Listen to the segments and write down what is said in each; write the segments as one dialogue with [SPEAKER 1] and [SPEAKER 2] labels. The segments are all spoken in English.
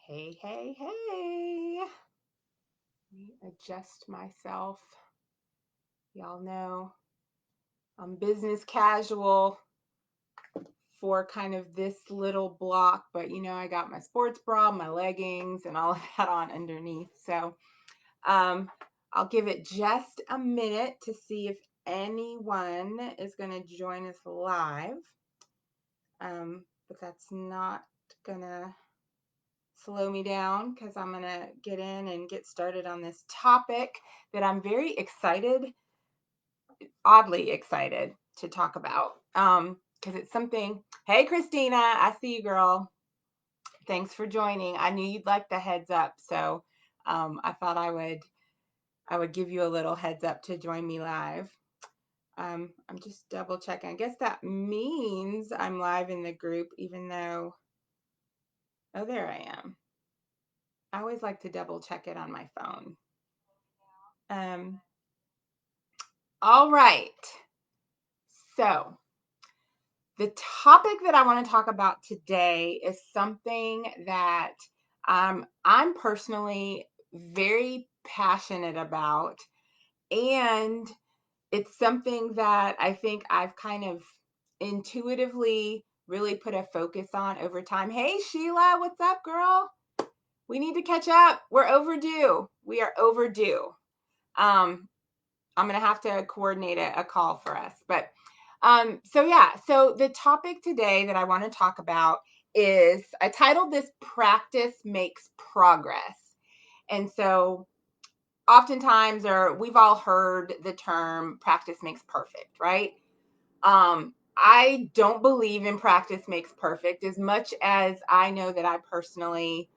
[SPEAKER 1] Hey, hey, hey. Let me adjust myself. Y'all know I'm business casual for kind of this little block, but I got my sports bra, my leggings, and all of that on underneath. So um, I'll give it just a minute to see if anyone is going to join us live. But that's not going to slow me down because I'm going to get in and get started on this topic that I'm very excited, oddly excited to talk about. Because it's something. Hey, Christina, I see you, girl. Thanks for joining. I knew you'd like the heads up, so I thought I would give you a little heads up to join me live. I'm just double checking. I guess that means I'm live in the group, even though, oh, there I am. I always like to double check it on my phone. Um, all right. So, the topic that I want to talk about today is something that I'm personally very passionate about. And it's something that I think I've kind of intuitively really put a focus on over time. Hey, Sheila, what's up, girl? We need to catch up. We're overdue. We are overdue. Um, I'm going to have to coordinate a call for us. But so the topic today that I want to talk about is I titled this Practice Makes Progress. And so oftentimes, or we've all heard the term practice makes perfect, right? I don't believe in practice makes perfect as much as I know that I personally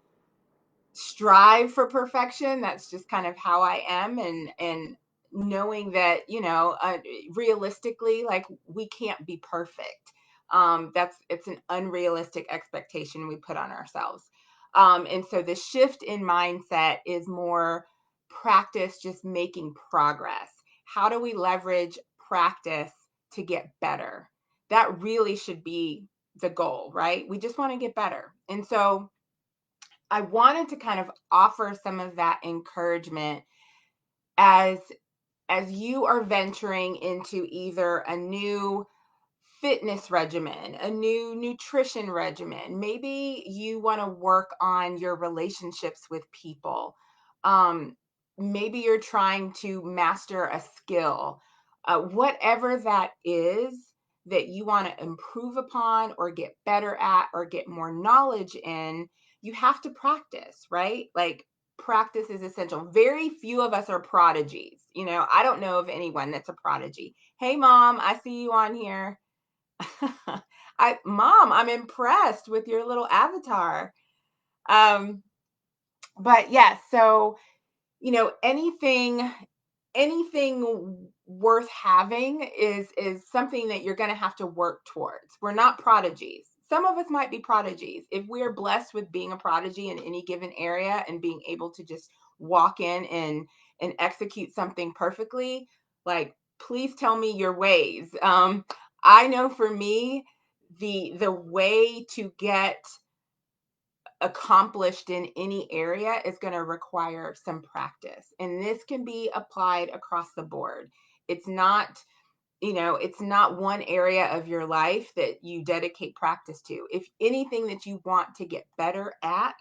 [SPEAKER 1] strive for perfection. That's just kind of how I am, and knowing that realistically, like, we can't be perfect. It's an unrealistic expectation we put on ourselves. And so the shift in mindset is more practice just making progress. How do we leverage practice to get better? That really should be the goal, right? We just want to get better. And so I wanted to kind of offer some of that encouragement as you are venturing into either a new fitness regimen, a new nutrition regimen. Maybe you want to work on your relationships with people. Um, Maybe you're trying to master a skill. Whatever that is that you want to improve upon or get better at or get more knowledge in, you have to practice, right? Like, practice is essential. Very few of us are prodigies. I don't know of anyone that's a prodigy. Hey, mom, I see you on here. Mom, I'm impressed with your little avatar. Um, but yeah, so anything worth having is something that you're going to have to work towards. We're not prodigies. Some of us might be prodigies. If we're blessed with being a prodigy in any given area and being able to just walk in and execute something perfectly, like, please tell me your ways. I know for me, the way to get accomplished in any area is going to require some practice. And this can be applied across the board. It's not, it's not one area of your life that you dedicate practice to. If anything that you want to get better at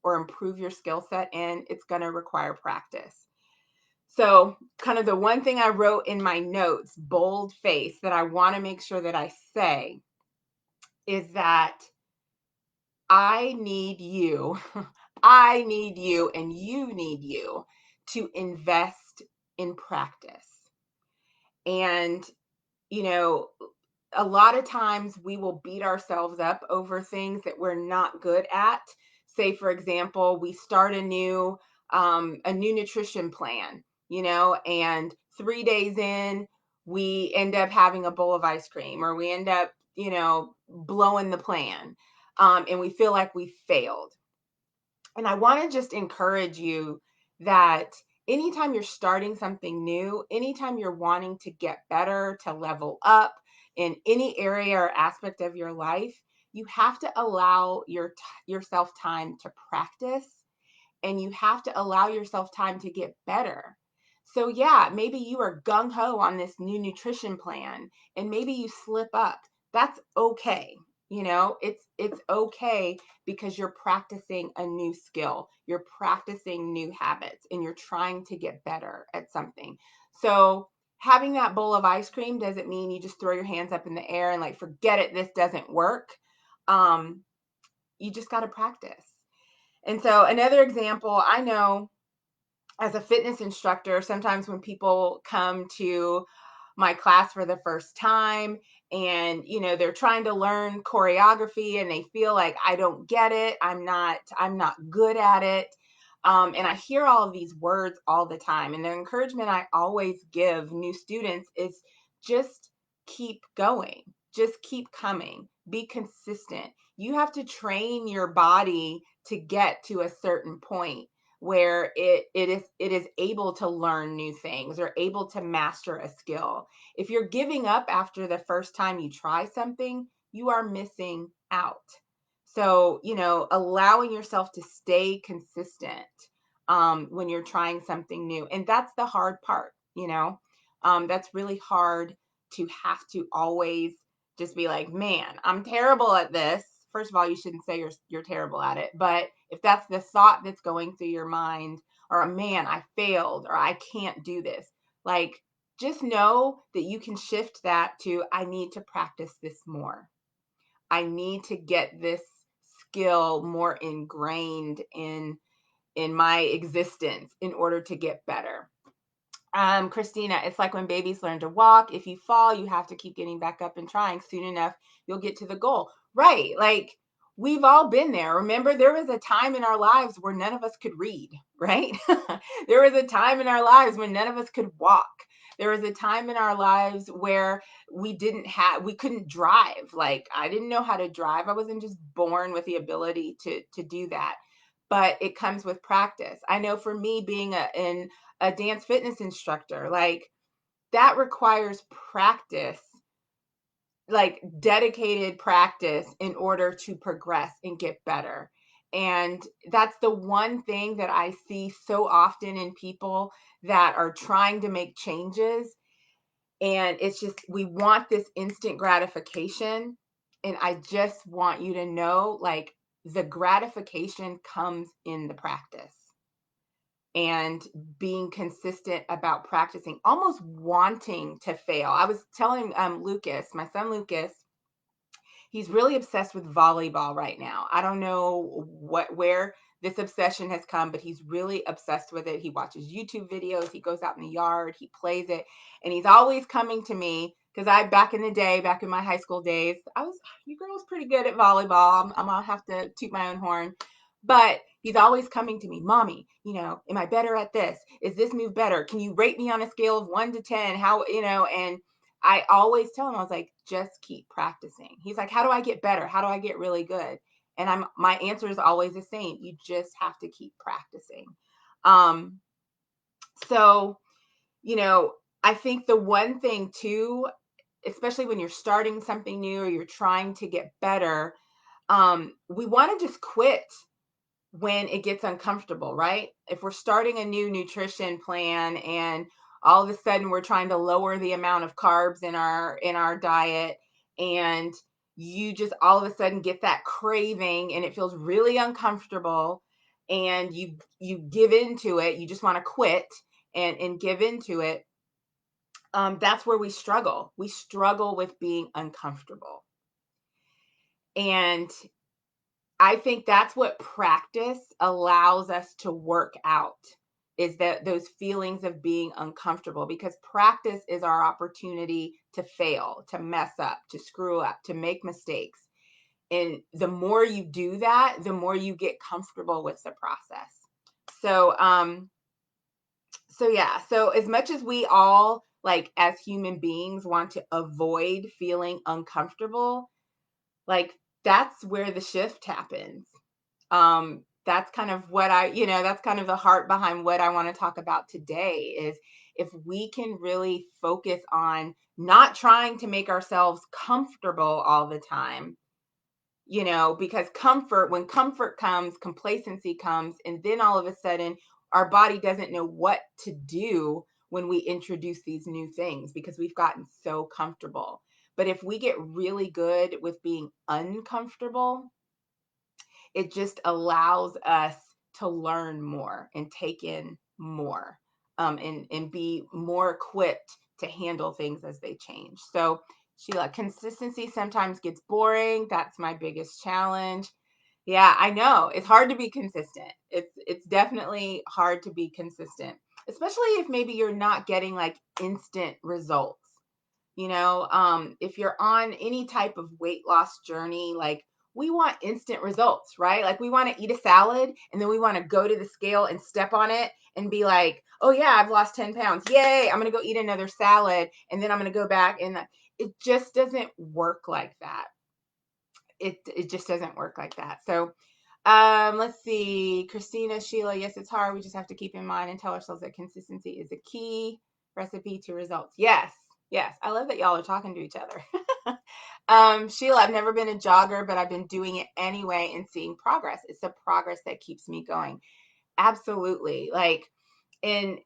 [SPEAKER 1] or improve your skill set in, it's going to require practice. So, kind of the one thing I wrote in my notes, bold face, that I want to make sure that I say is that I need you. I need you, and you need you to invest in practice. And, you know, a lot of times we will beat ourselves up over things that we're not good at. Say, for example, we start a new nutrition plan, and 3 days in, we end up having a bowl of ice cream, or we end up, blowing the plan, and we feel like we failed. And I want to just encourage you that anytime you're starting something new, anytime you're wanting to get better, to level up in any area or aspect of your life, you have to allow yourself time to practice, and you have to allow yourself time to get better. So yeah, maybe you are gung ho on this new nutrition plan and maybe you slip up. That's okay. It's okay because you're practicing a new skill. You're practicing new habits and you're trying to get better at something. So having that bowl of ice cream doesn't mean you just throw your hands up in the air and like forget it, this doesn't work. Um, you just got to practice. And so another example, I know as a fitness instructor, sometimes when people come to my class for the first time and they're trying to learn choreography and they feel like I don't get it, I'm not good at it. And I hear all of these words all the time, and the encouragement I always give new students is just keep going, just keep coming, be consistent. You have to train your body to get to a certain point where it is able to learn new things or able to master a skill. If you're giving up after the first time you try something, you are missing out. So, allowing yourself to stay consistent when you're trying something new. And that's the hard part. That's really hard to have to always just be like, man, I'm terrible at this. First of all, you shouldn't say you're terrible at it. But if that's the thought that's going through your mind, or man, I failed, or I can't do this, like, just know that you can shift that to, I need to practice this more. I need to get this skill more ingrained in my existence in order to get better. Christina, it's like when babies learn to walk. If you fall, you have to keep getting back up and trying. Soon enough, you'll get to the goal. Right. Like, we've all been there. Remember, there was a time in our lives where none of us could read, right? There was a time in our lives when none of us could walk. There was a time in our lives where we couldn't drive. Like, I didn't know how to drive. I wasn't just born with the ability to do that. But it comes with practice. I know for me, being a dance fitness instructor, like, that requires practice, like dedicated practice, in order to progress and get better. And that's the one thing that I see so often in people that are trying to make changes. And it's just, we want this instant gratification. And I just want you to know, like, the gratification comes in the practice and being consistent about practicing, almost wanting to fail. I was telling Lucas, my son Lucas, he's really obsessed with volleyball right now. I don't know where this obsession has come, but he's really obsessed with it. He watches YouTube videos, he goes out in the yard, he plays it, and he's always coming to me because back in the day, back in my high school days, you girls pretty good at volleyball. I'm gonna have to toot my own horn. But he's always coming to me, mommy, am I better at this? Is this move better? Can you rate me on a scale of 1 to 10? How, and I always tell him, I was like, just keep practicing. He's like, how do I get better? How do I get really good? And my answer is always the same. You just have to keep practicing. Um, so, I think the one thing too, especially when you're starting something new or you're trying to get better, we want to just quit when it gets uncomfortable, right? If we're starting a new nutrition plan and all of a sudden we're trying to lower the amount of carbs in our diet, and you just all of a sudden get that craving and it feels really uncomfortable, and you give into it, you just want to quit and give into it. That's where we struggle. We struggle with being uncomfortable. And I think that's what practice allows us to work out, is that those feelings of being uncomfortable, because practice is our opportunity to fail, to mess up, to screw up, to make mistakes. And the more you do that, the more you get comfortable with the process. So, yeah, so as much as we all, like, as human beings, want to avoid feeling uncomfortable, like, that's where the shift happens. That's kind of that's kind of the heart behind what I want to talk about today, is if we can really focus on not trying to make ourselves comfortable all the time, because when comfort comes, complacency comes, and then all of a sudden our body doesn't know what to do when we introduce these new things because we've gotten so comfortable. But if we get really good with being uncomfortable, it just allows us to learn more and take in more, and be more equipped to handle things as they change. So, Sheila, consistency sometimes gets boring. That's my biggest challenge. Yeah, I know. It's hard to be consistent. It's definitely hard to be consistent, especially if maybe you're not getting like instant results. If you're on any type of weight loss journey, like we want instant results, right? Like we want to eat a salad and then we want to go to the scale and step on it and be like, oh yeah, I've lost 10 pounds. Yay, I'm going to go eat another salad. And then I'm going to go back, and it just doesn't work like that. It just doesn't work like that. So let's see. Christina, Sheila, yes, it's hard. We just have to keep in mind and tell ourselves that consistency is a key recipe to results. Yes. Yes. I love that y'all are talking to each other. Sheila, I've never been a jogger, but I've been doing it anyway and seeing progress. It's the progress that keeps me going. Absolutely. And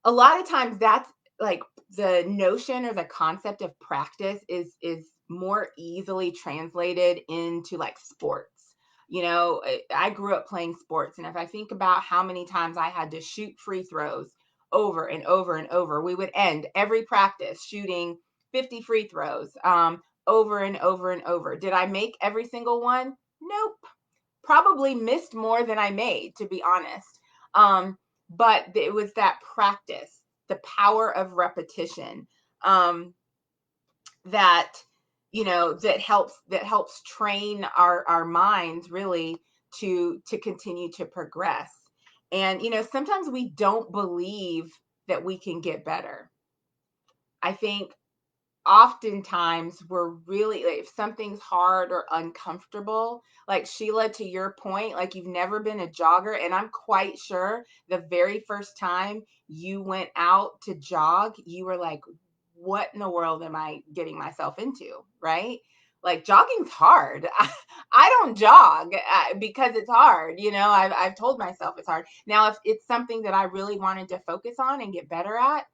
[SPEAKER 1] a lot of times that's like the notion or the concept of practice is more easily translated into like sports. I grew up playing sports, and if I think about how many times I had to shoot free throws over and over and over, we would end every practice shooting 50 free throws, over and over and over. Did I make every single one? Nope. Probably missed more than I made, to be honest. But it was that practice, the power of repetition, that that helps train our minds really to continue to progress. And sometimes we don't believe that we can get better. I think oftentimes we're really like, if something's hard or uncomfortable, like Sheila, to your point, like you've never been a jogger, and I'm quite sure the very first time you went out to jog, you were like, what in the world am I getting myself into, right? Like jogging's hard. I don't jog because it's hard. I've told myself it's hard. Now if it's something that I really wanted to focus on and get better at,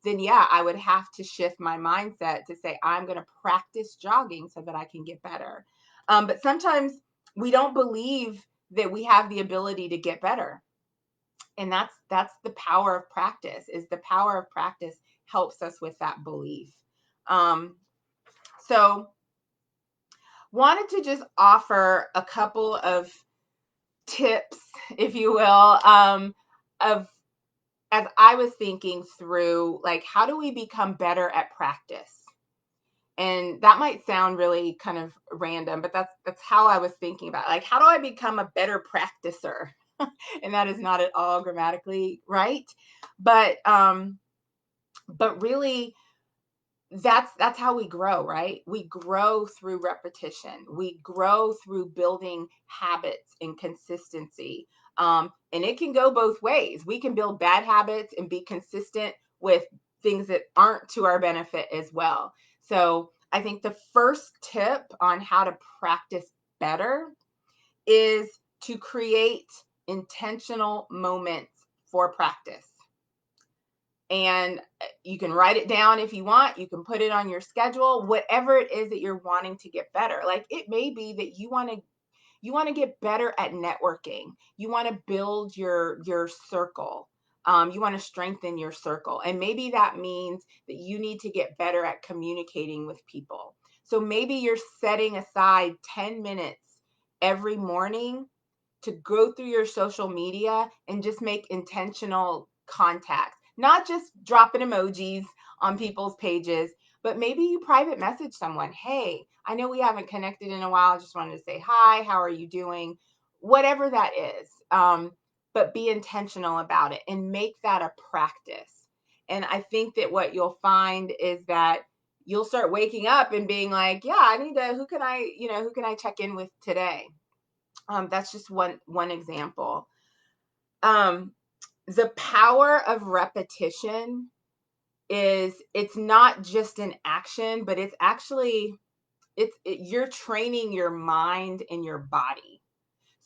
[SPEAKER 1] then yeah, I would have to shift my mindset to say, I'm going to practice jogging so that I can get better. But sometimes we don't believe that we have the ability to get better. And that's the power of practice. Is the power of practice helps us with that belief. So wanted to just offer a couple of tips, if you will, of as I was thinking through, like, how do we become better at practice? And that might sound really kind of random, but that's how I was thinking about it. Like, how do I become a better practicer? And that is not at all grammatically right, but really that's how we grow, right? We grow through repetition. We grow through building habits and consistency. And it can go both ways. We can build bad habits and be consistent with things that aren't to our benefit as well. So I think the first tip on how to practice better is to create intentional moments for practice. And you can write it down if you want. You can put it on your schedule, whatever it is that you're wanting to get better. Like it may be that you want to get better at networking. You want to build your circle. You want to strengthen your circle. And maybe that means that you need to get better at communicating with people. So maybe you're setting aside 10 minutes every morning to go through your social media and just make intentional contacts, not just dropping emojis on people's pages, but maybe you private message someone. Hey, I know we haven't connected in a while. I just wanted to say hi. How are you doing? Whatever that is. But be intentional about it and make that a practice. And I think that what you'll find is that you'll start waking up and being like, yeah, I need to, who can I check in with today? That's just one example. The power of repetition is it's not just an action, but it's actually you're training your mind and your body.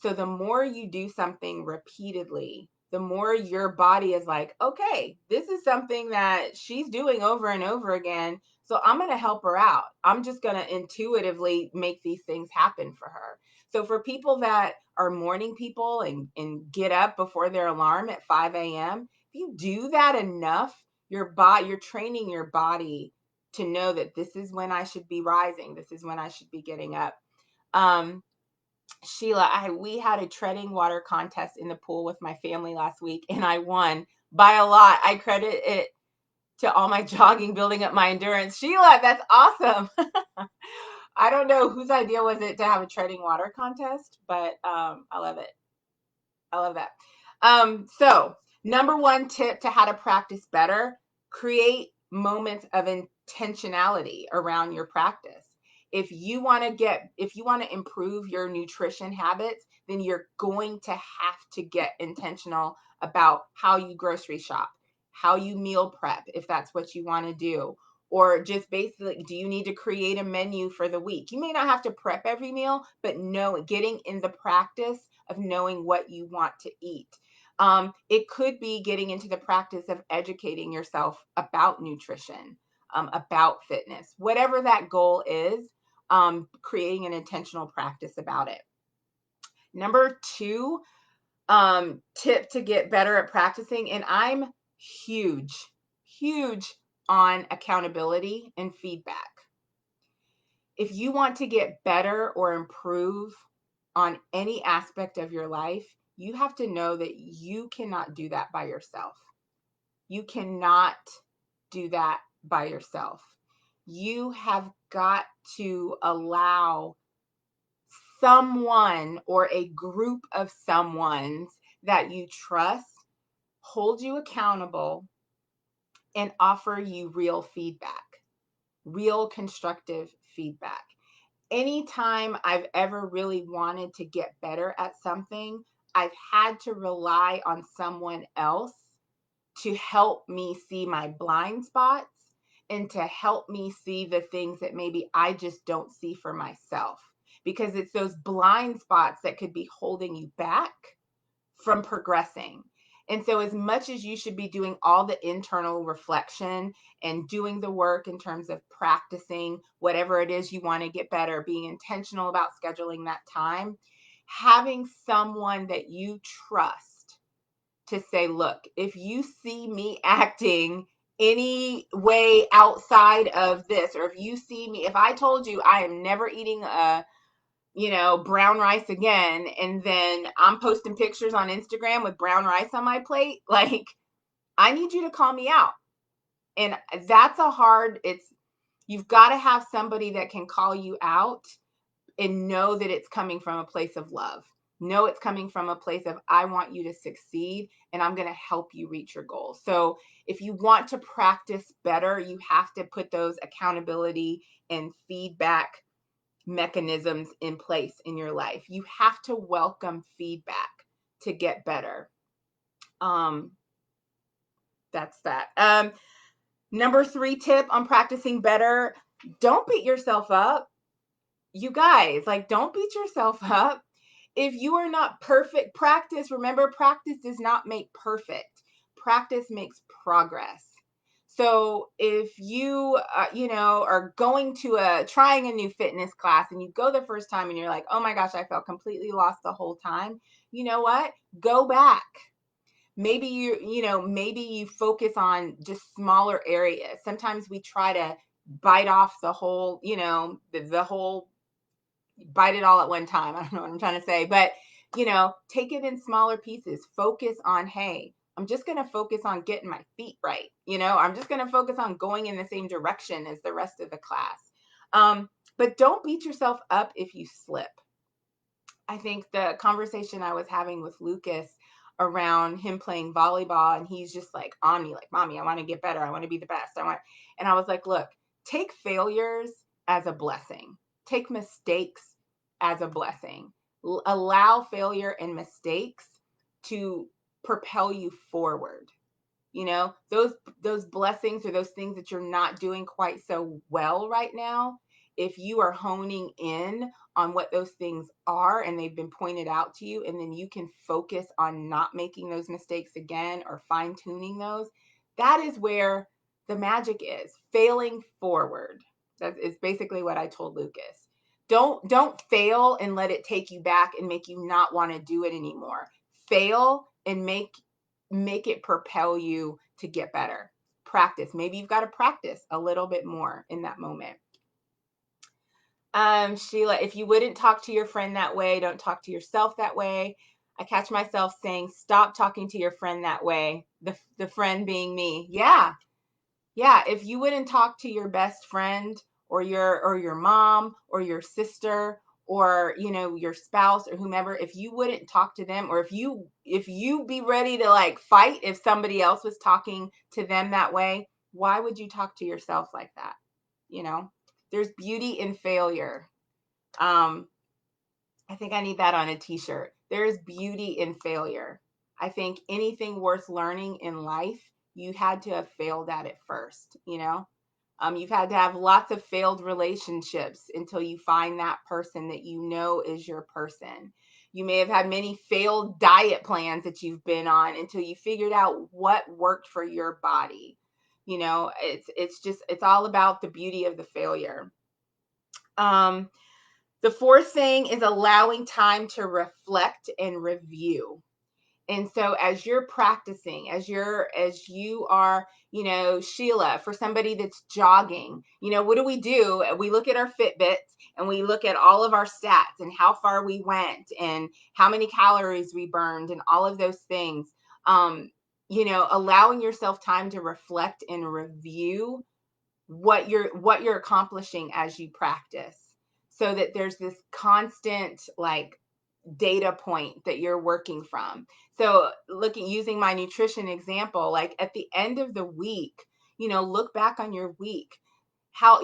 [SPEAKER 1] So the more you do something repeatedly, the more your body is like, okay, this is something that she's doing over and over again. So I'm going to help her out. I'm just going to intuitively make these things happen for her. So for people that are morning people and get up before their alarm at 5 a.m., if you do that enough, you're training your body to know that this is when I should be rising. This is when I should be getting up. Um, Sheila, we had a treading water contest in the pool with my family last week, and I won by a lot. I credit it to all my jogging, building up my endurance. Sheila, that's awesome. I don't know whose idea was it to have a treading water contest, but I love it. I love that. So number one tip to how to practice better: create moments of intentionality around your practice. If you want to improve your nutrition habits, then you're going to have to get intentional about how you grocery shop, how you meal prep, if that's what you want to do, or just basically, do you need to create a menu for the week? You may not have to prep every meal, but getting in the practice of knowing what you want to eat. It could be getting into the practice of educating yourself about nutrition, about fitness, whatever that goal is, creating an intentional practice about it. Number two, tip to get better at practicing, and I'm huge, huge on accountability and feedback. If you want to get better or improve on any aspect of your life, you have to know that you cannot do that by yourself. You cannot do that by yourself. You have got to allow someone or a group of someones that you trust hold you accountable and offer you real feedback, real constructive feedback. Anytime I've ever really wanted to get better at something, I've had to rely on someone else to help me see my blind spots and to help me see the things that maybe I just don't see for myself. Because it's those blind spots that could be holding you back from progressing. And so, as much as you should be doing all the internal reflection and doing the work in terms of practicing whatever it is you want to get better, being intentional about scheduling that time, having someone that you trust to say, look, if you see me acting any way outside of this, or if you see me, if I told you I am never eating brown rice again, and then I'm posting pictures on Instagram with brown rice on my plate, like, I need you to call me out. And that's you've got to have somebody that can call you out and know that it's coming from a place of love. Know it's coming from a place of, I want you to succeed and I'm going to help you reach your goals. So if you want to practice better, you have to put those accountability and feedback mechanisms in place in your life. You have to welcome feedback to get better. That's that. Number three tip on practicing better: don't beat yourself up. You guys, like, don't beat yourself up. If you are not perfect, remember, practice does not make perfect. Practice makes progress. So if you, are going to trying a new fitness class and you go the first time and you're like, oh my gosh, I felt completely lost the whole time. You know what? Go back. Maybe maybe you focus on just smaller areas. Sometimes we try to bite off the whole, the whole, bite it all at one time. I don't know what I'm trying to say, but take it in smaller pieces. Focus on, hey, I'm just going to focus on getting my feet right. I'm just going to focus on going in the same direction as the rest of the class. But don't beat yourself up if you slip. I think the conversation I was having with Lucas around him playing volleyball, and he's just like on me, like, mommy, I want to get better. I want to be the best. And I was like, look, take failures as a blessing. Take mistakes as a blessing. Allow failure and mistakes to propel you forward. Those blessings, or those things that you're not doing quite so well right now, if you are honing in on what those things are and they've been pointed out to you, and then you can focus on not making those mistakes again or fine tuning those, that is where the magic is. Failing forward. That is basically what I told Lucas. Don't fail and let it take you back and make you not want to do it anymore. Fail and make it propel you to get better. Practice. Maybe you've got to practice a little bit more in that moment. Sheila, if you wouldn't talk to your friend that way, don't talk to yourself that way. I catch myself saying, stop talking to your friend that way. The friend being me. Yeah. If you wouldn't talk to your best friend or your mom or your sister or your spouse or whomever, if you wouldn't talk to them, or if you be ready to like fight if somebody else was talking to them that way, why would you talk to yourself like that? There's beauty in failure. I think I need that on a t-shirt. There is beauty in failure. I think anything worth learning in life, you had to have failed at it first. You've had to have lots of failed relationships until you find that person that is your person. You may have had many failed diet plans that you've been on until you figured out what worked for your body. It's all about the beauty of the failure. The fourth thing is allowing time to reflect and review. And so as you're practicing, as you are, Sheila, for somebody that's jogging, what do? We look at our Fitbits and we look at all of our stats and how far we went and how many calories we burned and all of those things. Allowing yourself time to reflect and review what you're accomplishing as you practice, so that there's this constant like data point that you're working from. So using my nutrition example, like at the end of the week, look back on your week. How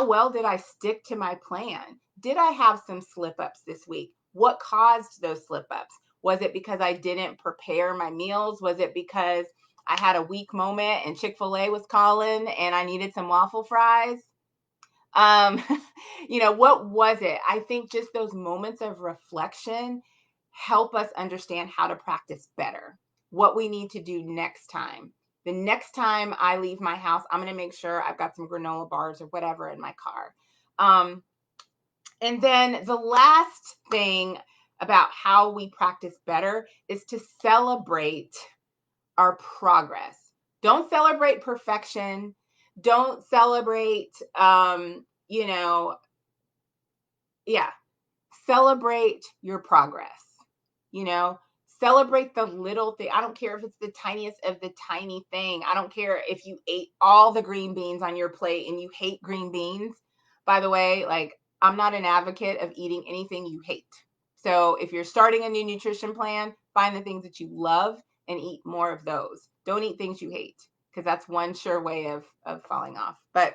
[SPEAKER 1] well did I stick to my plan? Did I have some slip ups this week? What caused those slip ups? Was it because I didn't prepare my meals? Was it because I had a weak moment and Chick-fil-A was calling and I needed some waffle fries? What was it? I think just those moments of reflection help us understand how to practice better, what we need to do next time. The next time I leave my house, I'm going to make sure I've got some granola bars or whatever in my car. And then the last thing about how we practice better is to celebrate our progress. Don't celebrate perfection. Don't celebrate, celebrate your progress. Celebrate the little thing. I don't care if it's the tiniest of the tiny thing. I don't care if you ate all the green beans on your plate and you hate green beans. By the way, like, I'm not an advocate of eating anything you hate. So if you're starting a new nutrition plan, find the things that you love and eat more of those. Don't eat things you hate, because that's one sure way of falling off. But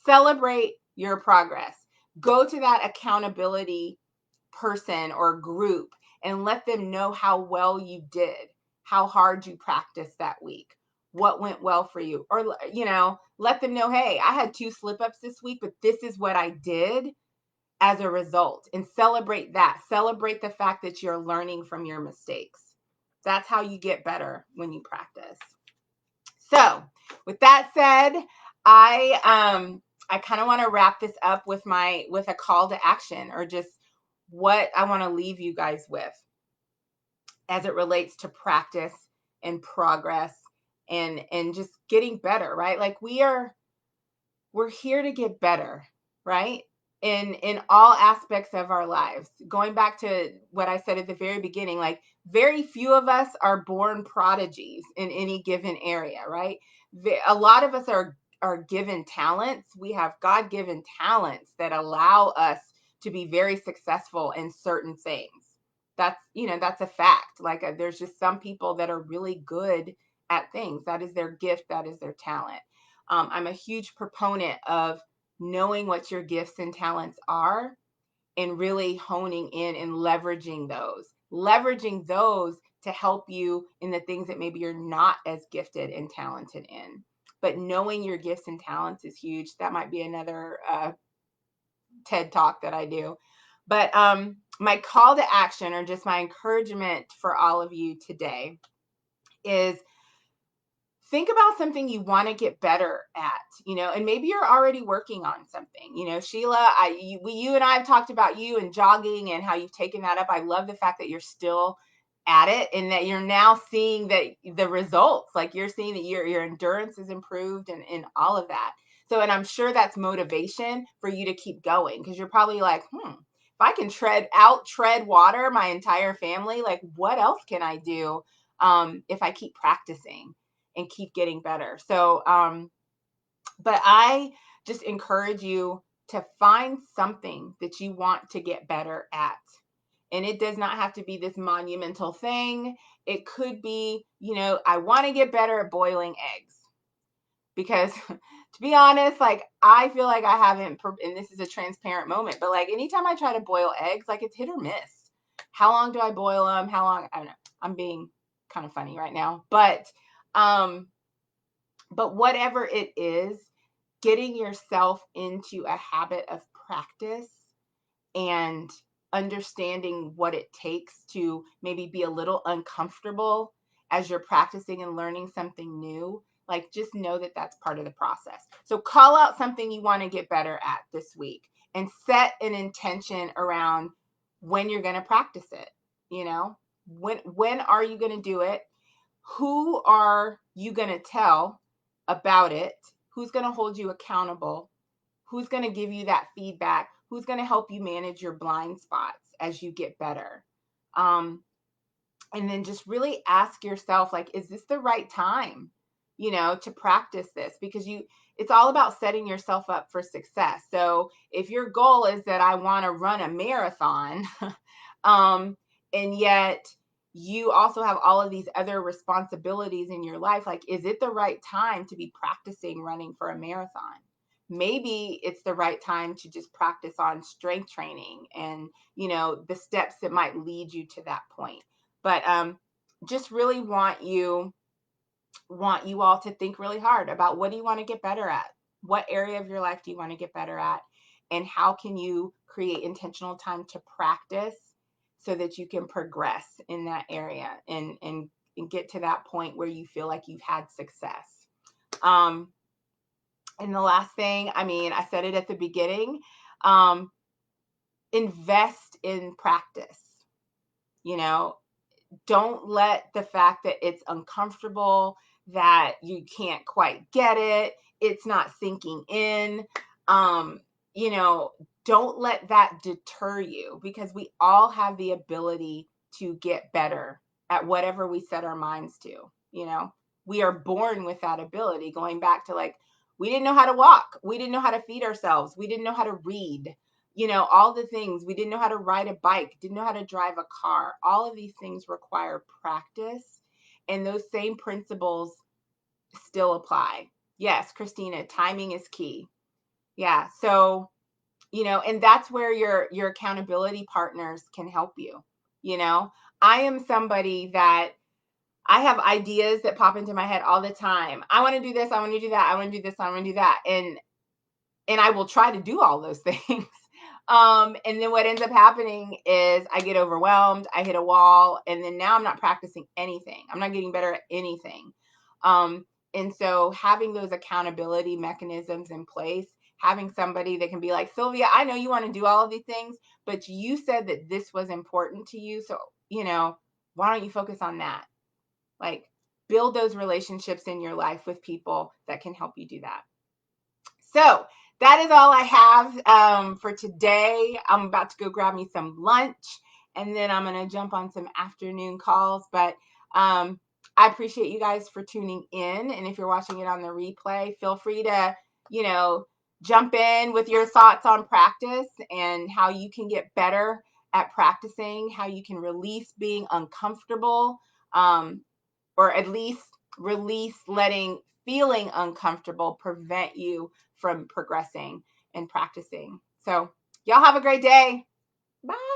[SPEAKER 1] celebrate your progress. Go to that accountability person or group and let them know how well you did, how hard you practiced that week, what went well for you. Or, let them know, hey, I had 2 slip ups this week, but this is what I did as a result. And celebrate that. Celebrate the fact that you're learning from your mistakes. That's how you get better when you practice. So with that said, I kind of want to wrap this up with a call to action, or just what I want to leave you guys with as it relates to practice and progress and just getting better, right? Like we're here to get better, right? In all aspects of our lives. Going back to what I said at the very beginning, like very few of us are born prodigies in any given area, right? A lot of us are given talents. We have God-given talents that allow us to be very successful in certain things. That's a fact. Like there's just some people that are really good at things. That is their gift. That is their talent. I'm a huge proponent of knowing what your gifts and talents are and really honing in and leveraging those to help you in the things that maybe you're not as gifted and talented in. But knowing your gifts and talents is huge. That might be another TED talk that I do. But my call to action, or just my encouragement for all of you today, is think about something you want to get better at, and maybe you're already working on something. Sheila, you and I have talked about you and jogging and how you've taken that up. I love the fact that you're still at it and that you're now seeing that the results, like you're seeing that your endurance is improved and all of that. So, and I'm sure that's motivation for you to keep going, because you're probably like, if I can tread water my entire family, like what else can I do if I keep practicing and keep getting better? So, but I just encourage you to find something that you want to get better at. And it does not have to be this monumental thing. It could be, I want to get better at boiling eggs, because to be honest, like I feel like I haven't, and this is a transparent moment, but like anytime I try to boil eggs, like it's hit or miss. How long do I boil them? How long? I don't know. I'm being kind of funny right now, but whatever it is, getting yourself into a habit of practice and understanding what it takes to maybe be a little uncomfortable as you're practicing and learning something new, like just know that that's part of the process. So call out something you want to get better at this week and set an intention around when you're going to practice it. When are you going to do it? Who are you going to tell about it? Who's going to hold you accountable? Who's going to give you that feedback? Who's going to help you manage your blind spots as you get better? And then just really ask yourself, like, is this the right time, to practice this? Because it's all about setting yourself up for success. So if your goal is that I want to run a marathon, and yet you also have all of these other responsibilities in your life, like, is it the right time to be practicing running for a marathon? Maybe it's the right time to just practice on strength training and, the steps that might lead you to that point. But just really want you all to think really hard about, what do you want to get better at? What area of your life do you want to get better at? And how can you create intentional time to practice so that you can progress in that area and get to that point where you feel like you've had success. And the last thing, I said it at the beginning, invest in practice. Don't let the fact that it's uncomfortable, that you can't quite get it, it's not sinking in, don't let that deter you, because we all have the ability to get better at whatever we set our minds to. We are born with that ability, going back to, like, we didn't know how to walk, we didn't know how to feed ourselves, we didn't know how to read, all the things. We didn't know how to ride a bike, didn't know how to drive a car. All of these things require practice, and those same principles still apply. Yes, Christina, timing is key. Yeah. So, and that's where your accountability partners can help you. I am somebody that I have ideas that pop into my head all the time. I want to do this, I want to do that, I want to do this, I want to do that. And I will try to do all those things. And then what ends up happening is I get overwhelmed, I hit a wall, and then now I'm not practicing anything. I'm not getting better at anything. And so having those accountability mechanisms in place, having somebody that can be like, Sylvia, I know you want to do all of these things, but you said that this was important to you. So, why don't you focus on that? Like, build those relationships in your life with people that can help you do that. So that is all I have for today. I'm about to go grab me some lunch, and then I'm going to jump on some afternoon calls. But I appreciate you guys for tuning in. And if you're watching it on the replay, feel free to, jump in with your thoughts on practice and how you can get better at practicing, how you can release being uncomfortable, or at least release letting feeling uncomfortable prevent you from progressing and practicing. So y'all have a great day. Bye.